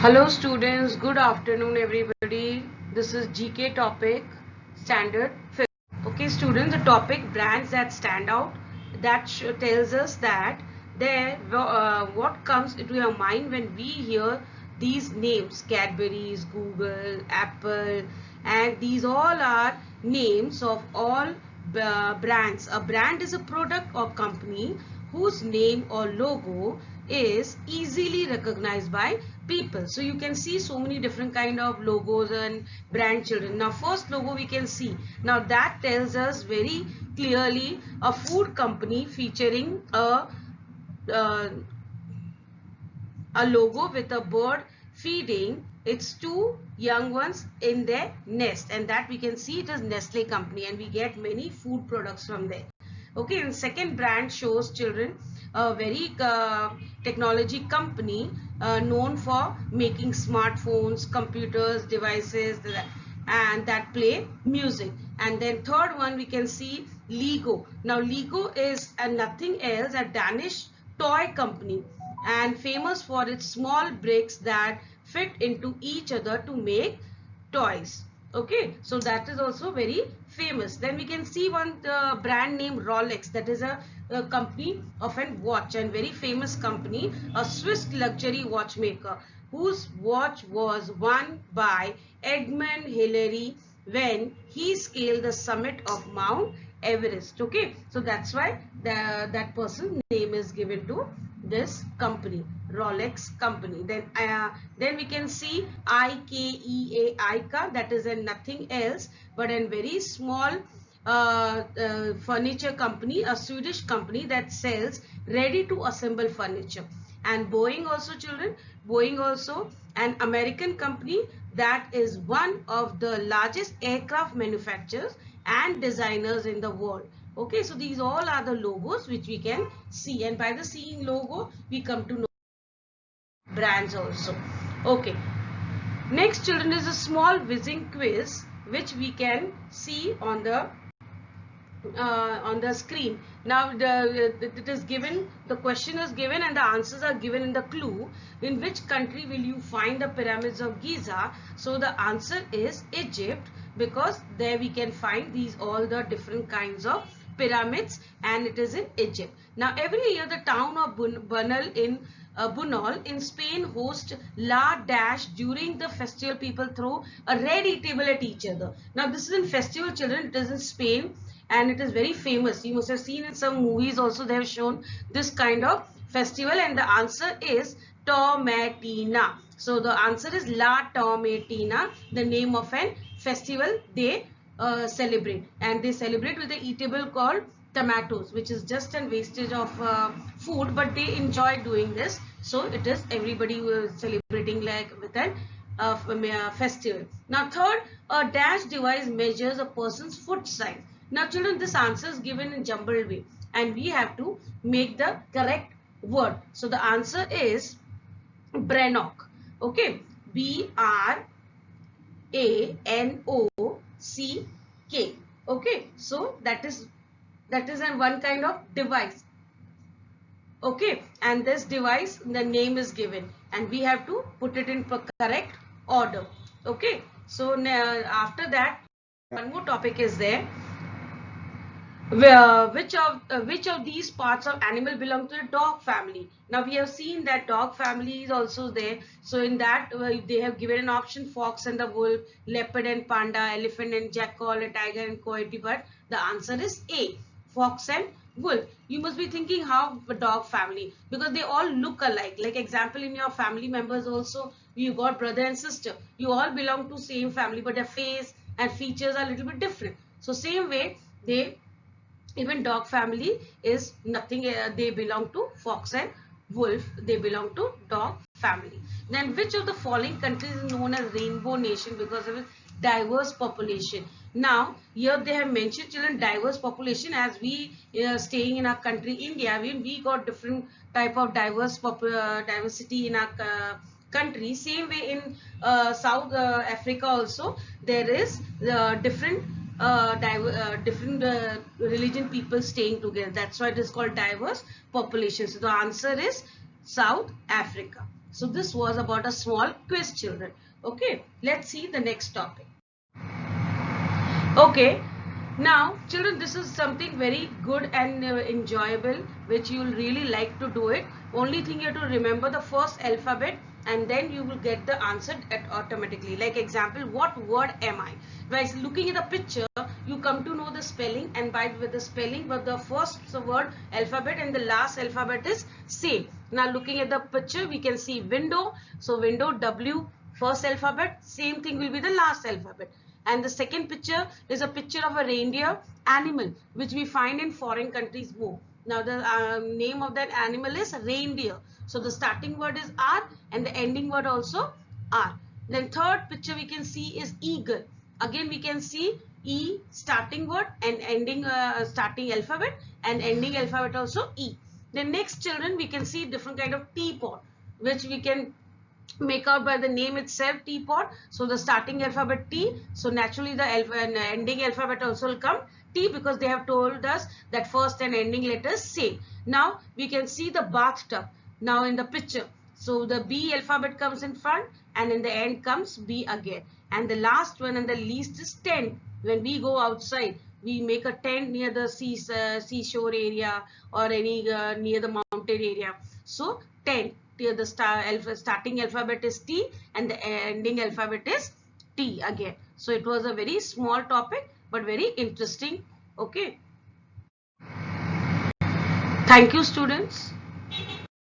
Hello students, good afternoon everybody. This is GK topic standard 5th. Okay students, the topic brands that stand out, that tells us that what comes into your mind when we hear these names: Cadbury's, Google, Apple, and these all are names of all brands. A brand is a product or company whose name or logo is easily recognized by people. So you can see so many different kind of logos and brand children. Now first logo we can see. Now that tells us very clearly a food company featuring uh, a logo with a bird feeding its two young ones in their nest, and that we can see it is Nestle company, and we get many food products from there. Okay, and second brand shows children a very technology company known for making smartphones, computers, devices, and that play music. And then third one we can see Lego. Now Lego is nothing else a Danish toy company and famous for its small bricks that fit into each other to make toys. Okay, so that is also very famous. Then we can see one brand name Rolex, that is a company of an watch and very famous company, a Swiss luxury watchmaker whose watch was won by Edmund Hillary when he scaled the summit of Mount Everest. Okay, so that's why that person's name is given to this company, Rolex company. Then we can see IKEA, IKEA, that is a nothing else but a very small furniture company, a Swedish company that sells ready to assemble furniture. And Boeing also children, Boeing also an American company that is one of the largest aircraft manufacturers and designers in the world. Okay, so these all are the logos which we can see, and by the seeing logo we come to know brands also. Okay, next children is a small whizzing quiz which we can see on the screen. Now it is given, the question is given and the answers are given in the clue. In which country will you find the pyramids of Giza? So the answer is Egypt, because there we can find these all the different kinds of pyramids, and it is in Egypt. Now every year the town of Bunol in Spain hosts La Dash. During the festival people throw a red table at each other. Now this is in festival children, it is in Spain and it is very famous. You must have seen in some movies also they have shown this kind of festival, and the answer is Tomatina. So the answer is La Tomatina, the name of an festival they celebrate, and they celebrate with a eatable called tomatoes, which is just a wastage of food, but they enjoy doing this. So it is everybody celebrating like with an festival. Now third, a dash device measures a person's foot size. Now children, this answer is given in jumbled way and we have to make the correct word. So the answer is Brannock. Okay, Branock. Okay, so that is one kind of device. Okay, and this device, the name is given and we have to put it in correct order. Okay, so now after that one more topic is there. Which of these parts of animal belong to the dog family? Now we have seen that dog family is also there. So in that they have given an option: fox and the wolf, leopard and panda, elephant and jackal, a tiger and coyote. But the answer is A, fox and wolf. You must be thinking how a dog family, because they all look alike. Like example, in your family members also you got brother and sister. You all belong to same family, but their face and features are a little bit different. So same way they, even dog family is nothing, they belong to fox and wolf, they belong to dog family. Then which of the following countries is known as rainbow nation because of its diverse population? Now here they have mentioned children diverse population, as we staying in our country India, we got different type of diversity in our country. Same way in South Africa also there is different religion people staying together. That's why it is called diverse population. So the answer is South Africa. So this was about a small quiz, children. Okay, let's see the next topic. Okay, now children, this is something very good and enjoyable, which you will really like to do it. Only thing you have to remember the first alphabet, and then you will get the answer automatically. Like example, what word am I? By looking at the picture, you come to know the spelling, and by with the spelling, but the first word alphabet and the last alphabet is same. Now looking at the picture, we can see window. So window, W, first alphabet, same thing will be the last alphabet. And the second picture is a picture of a reindeer animal, which we find in foreign countries more. Now the name of that animal is reindeer. So the starting word is R and the ending word also R. Then third picture we can see is eagle. Again we can see E starting word and ending starting alphabet, and ending alphabet also E. Then next, children, we can see different kind of teapot, which we can make out by the name itself, teapot. So the starting alphabet T, so naturally the ending alphabet also will come T, because they have told us that first and ending letters same. Now we can see the bathtub now in the picture. So the B alphabet comes in front, and in the end comes B again, and the last one and the least is tent. When we go outside, we make a tent near the seashore area, or any near the mountain area. So tent, the starting alphabet is T and the ending alphabet is T again. So it was a very small topic but very interesting. Okay. Thank you, students.